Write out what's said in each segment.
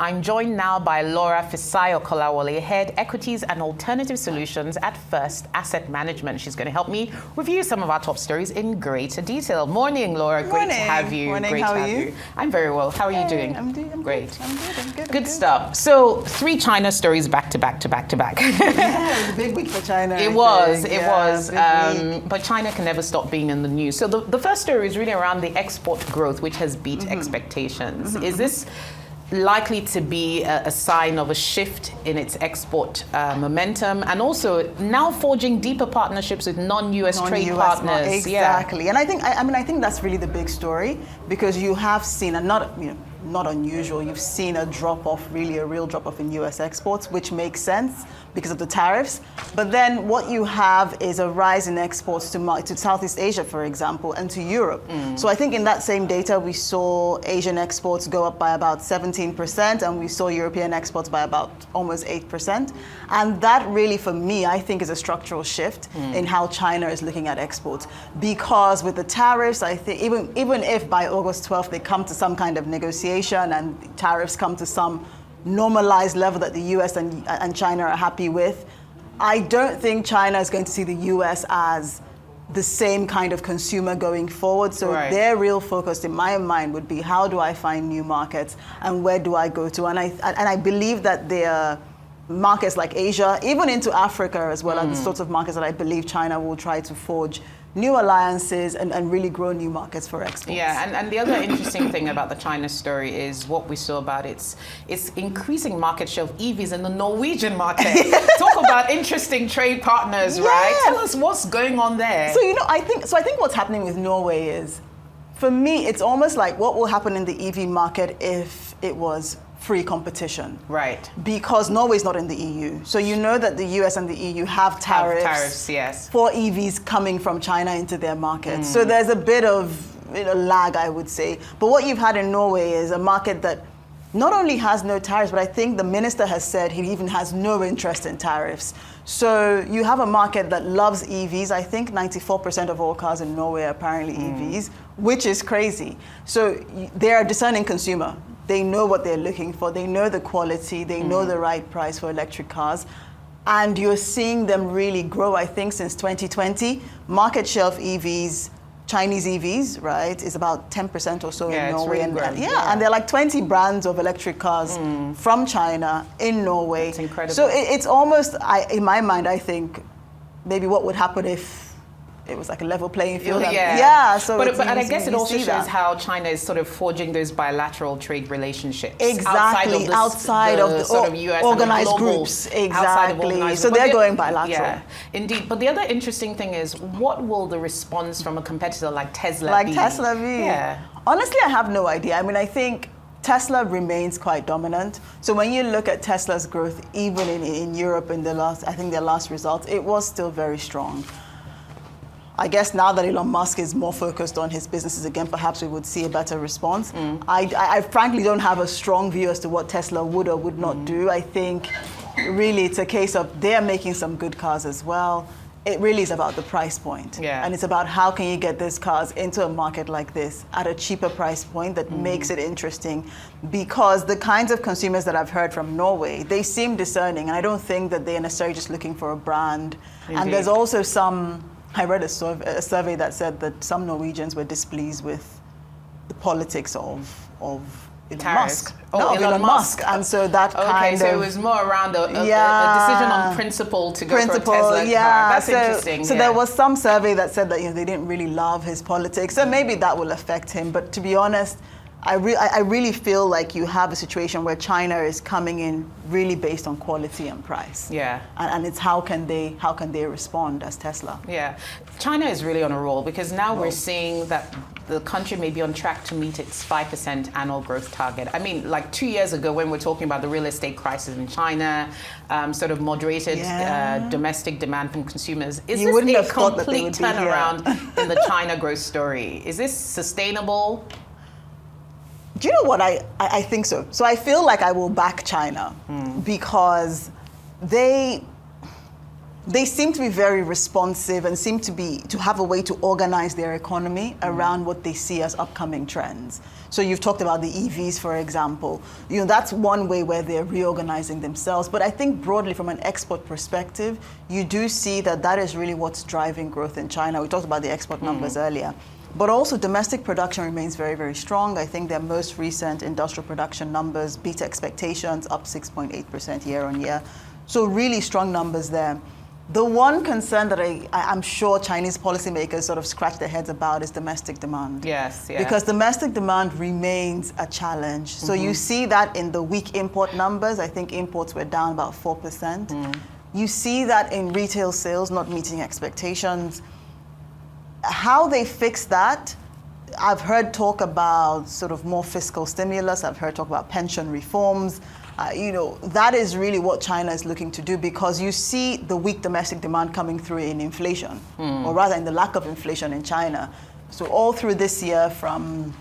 I'm joined now by Laura Fisayo-Kolawole, Head Equities and Alternative Solutions at First Asset Management. She's going to help me review some of our top stories in greater detail. Morning, Laura. Great to have you. Morning. Great How to are have you? I'm very well. How are you doing? I'm great. I'm good. Good stuff. So 3 China stories back to back. Yeah, it was a big week for China. It was. But China can never stop being in the news. So the first story is really around the export growth, which has beat expectations. Is this likely to be a sign of a shift in its export momentum, and also now forging deeper partnerships with non-US trade partners? Exactly. Yeah. And I think that's really the big story, because you have seen, and not unusual, you've seen a real drop off in US exports, which makes sense because of the tariffs. But then what you have is a rise in exports to Southeast Asia, for example, and to Europe. So I think in that same data, we saw Asian exports go up by about 17%, and we saw European exports by about almost 8%. And that really, for me, I think is a structural shift in how China is looking at exports. Because with the tariffs, I think even if by August 12th they come to some kind of negotiation and tariffs come to some normalized level that the US and China are happy with, I don't think China is going to see the US as the same kind of consumer going forward. So their real focus in my mind would be, how do I find new markets and where do I go to? And I believe that their markets like Asia, even into Africa as well, are the sorts of markets that I believe China will try to forge new alliances and really grow new markets for exports. Yeah, and the other interesting thing about the China story is what we saw about its increasing market share of EVs in the Norwegian market. Talk about interesting trade partners, right? Tell us what's going on there. So I think what's happening with Norway is, for me, it's almost like what will happen in the EV market if it was free competition. Right. Because Norway's not in the EU. So you know that the US and the EU have tariffs yes, for EVs coming from China into their market. So there's a bit of lag, I would say. But what you've had in Norway is a market that not only has no tariffs, but I think the minister has said he even has no interest in tariffs. So you have a market that loves EVs. I think 94% of all cars in Norway are apparently EVs, which is crazy. So they're a discerning consumer. They know what they're looking for. They know the quality. They know the right price for electric cars. And you're seeing them really grow, I think, since 2020. Market share of EVs, Chinese EVs, right, is about 10% or so in Norway. It's really and there are like 20 brands of electric cars from China in Norway. It's incredible. So it's almost, in my mind, I think, maybe what would happen if it was like a level playing field. So but I guess it also shows how China is sort of forging those bilateral trade relationships. Exactly, outside of the sort of US organized and global, groups. Exactly. So they're going bilateral. Yeah, indeed. But the other interesting thing is, what will the response from a competitor like Tesla be? Tesla be? Yeah. Honestly, I have no idea. I mean, I think Tesla remains quite dominant. So when you look at Tesla's growth, even in Europe in their last results, it was still very strong. I guess now that Elon Musk is more focused on his businesses again, perhaps we would see a better response. I frankly don't have a strong view as to what Tesla would or would not do. I think really it's a case of they're making some good cars as well. It really is about the price point. And it's about how can you get those cars into a market like this at a cheaper price point that makes it interesting. Because the kinds of consumers that I've heard from Norway, they seem discerning, and I don't think that they're necessarily just looking for a brand. Indeed. And there's also I read a survey that said that some Norwegians were displeased with the politics of Elon Musk. Elon Musk. And so that kind of... so it was more around a decision on principle to go for a Tesla car. That's interesting. So there was some survey that said that they didn't really love his politics. So maybe that will affect him. But to be honest, I really feel like you have a situation where China is coming in really based on quality and price. Yeah. And it's how can they respond as Tesla? Yeah. China is really on a roll, because now we're seeing that the country may be on track to meet its 5% annual growth target. I mean, like 2 years ago when we're talking about the real estate crisis in China, sort of moderated domestic demand from consumers. Is this a complete turnaround in the China growth story? Is this sustainable? Do you know what? I think so. So I feel like I will back China because they seem to be very responsive and seem to have a way to organize their economy around what they see as upcoming trends. So you've talked about the EVs, for example. That's one way where they're reorganizing themselves. But I think broadly from an export perspective, you do see that is really what's driving growth in China. We talked about the export numbers earlier. But also domestic production remains very, very strong. I think their most recent industrial production numbers beat expectations, up 6.8% year on year. So really strong numbers there. The one concern that I'm sure Chinese policymakers sort of scratch their heads about is domestic demand. Yes, yeah. Because domestic demand remains a challenge. So you see that in the weak import numbers. I think imports were down about 4%. You see that in retail sales not meeting expectations. How they fix that, I've heard talk about sort of more fiscal stimulus. I've heard talk about pension reforms. That is really what China is looking to do, because you see the weak domestic demand coming through in inflation, or rather in the lack of inflation in China. So all through this year, from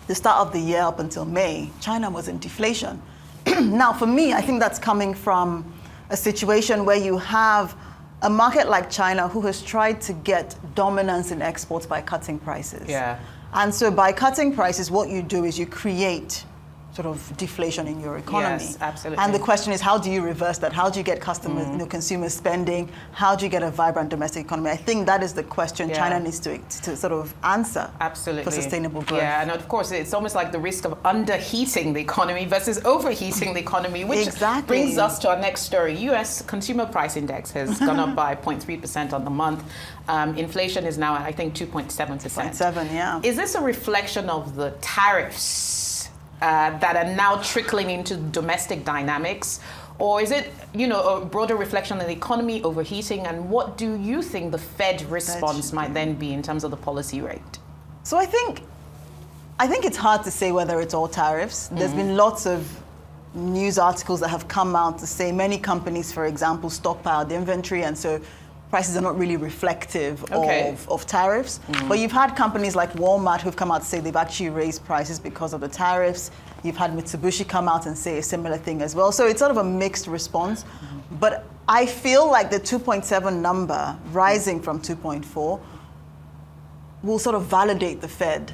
the start of the year up until May, China was in deflation. Now, for me, I think that's coming from a situation where you have a market like China who has tried to get dominance in exports by cutting prices. Yeah. And so by cutting prices, what you do is you create sort of deflation in your economy. Yes, absolutely. And the question is, how do you reverse that? How do you get customers, consumers spending? How do you get a vibrant domestic economy? I think that is the question China needs to sort of answer. Absolutely. For sustainable growth. Yeah, and of course, it's almost like the risk of underheating the economy versus overheating the economy, which brings us to our next story. U.S. Consumer Price Index has gone up by 0.3% on the month. Inflation is now, I think, 2.7%. 2.7, yeah. Is this a reflection of the tariffs that are now trickling into domestic dynamics? Or is it, a broader reflection on the economy overheating? And what do you think the Fed response might then be in terms of the policy rate? So I think it's hard to say whether it's all tariffs. There's been lots of news articles that have come out to say many companies, for example, stockpiled inventory, and so prices are not really reflective of tariffs. But you've had companies like Walmart who've come out to say they've actually raised prices because of the tariffs. You've had Mitsubishi come out and say a similar thing as well. So it's sort of a mixed response. But I feel like the 2.7 number rising from 2.4 will sort of validate the Fed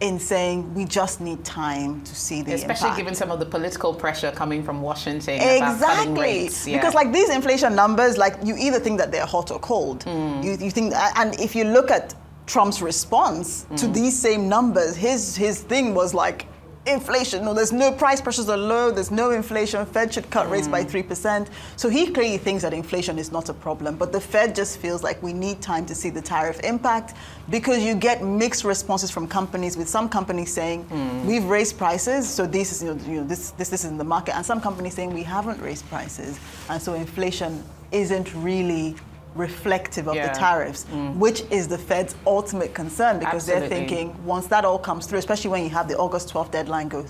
in saying we just need time to see the Especially impact. given some of the political pressure coming from Washington about cutting rates. Yeah. Because like these inflation numbers, like you either think that they're hot or cold. You think, and if you look at Trump's response to these same numbers, his thing was like, inflation, no, there's no price pressures are low, there's no inflation, Fed should cut rates by 3%. So he clearly thinks that inflation is not a problem, but the Fed just feels like we need time to see the tariff impact, because you get mixed responses from companies, with some companies saying, we've raised prices, so this is, this is in the market, and some companies saying we haven't raised prices, and so inflation isn't really reflective of the tariffs, which is the Fed's ultimate concern, because they're thinking once that all comes through, especially when you have the August 12th deadline go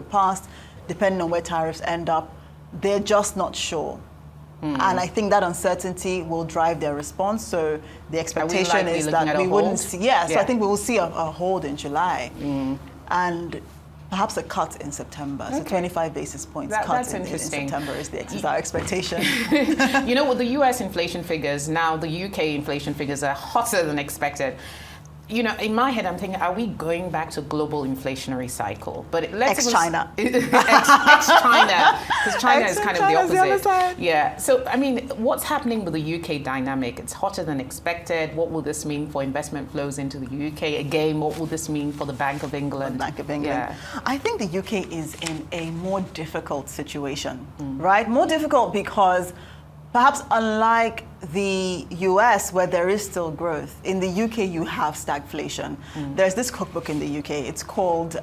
past, depending on where tariffs end up, they're just not sure. And I think that uncertainty will drive their response. So the expectation is that we wouldn't see, so I think we will see a hold in July. And perhaps a cut in September. So 25 basis points cut in September is our expectation. With the US inflation figures, now the UK inflation figures are hotter than expected. In my head, I'm thinking, are we going back to a global inflationary cycle? But ex-China. Ex-China. Because China is kind of the opposite. The other side. Yeah. So, what's happening with the UK dynamic? It's hotter than expected. What will this mean for investment flows into the UK? Again, what will this mean for the Bank of England? The Bank of England. Yeah. I think the UK is in a more difficult situation, right? More difficult because perhaps unlike the US, where there is still growth, in the UK you have stagflation. There's this cookbook in the UK, it's called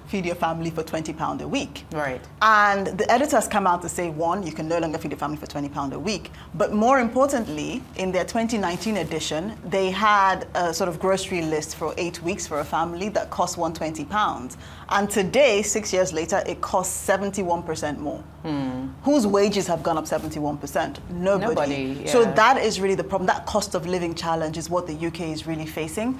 Feed Your Family for £20 a week. Right. And the editors come out to say, one, you can no longer feed your family for £20 a week. But more importantly, in their 2019 edition, they had a sort of grocery list for 8 weeks for a family that cost £120. And today, 6 years later, it costs 71% more. Whose wages have gone up 71%? Nobody. Yeah. So that is really the problem. That cost of living challenge is what the UK is really facing.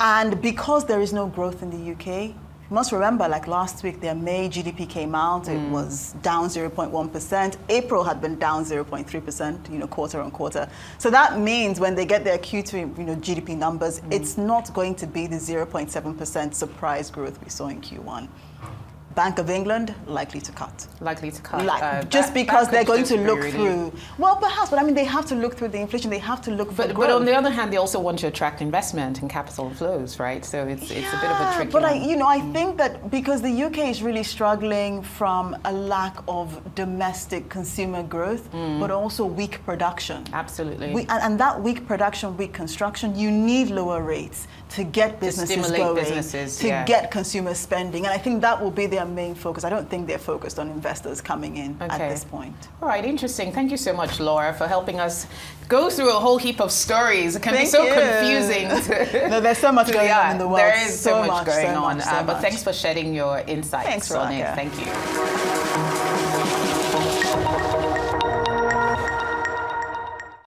And because there is no growth in the UK, You must remember, like last week, their May GDP came out. It was down 0.1%. April had been down 0.3%, quarter on quarter. So that means when they get their Q2, GDP numbers, it's not going to be the 0.7% surprise growth we saw in Q1. Bank of England, likely to cut. Likely to cut. Just because they're going to look through. Well, perhaps, but I mean, they have to look through the inflation. They have to look for growth. But on the other hand, they also want to attract investment and capital flows, right? So it's a bit of a tricky but one. I think that because the UK is really struggling from a lack of domestic consumer growth, but also weak production. Absolutely. And that weak production, weak construction, you need lower rates to get businesses going, to get consumer spending. And I think that will be their main focus. I don't think they're focused on investors coming in at this point. All right, interesting. Thank you so much, Laura, for helping us go through a whole heap of stories. It can be so confusing. No, there's so much going on in the world. There is so much going on. But much. thanks for shedding your insights on it. Thank you.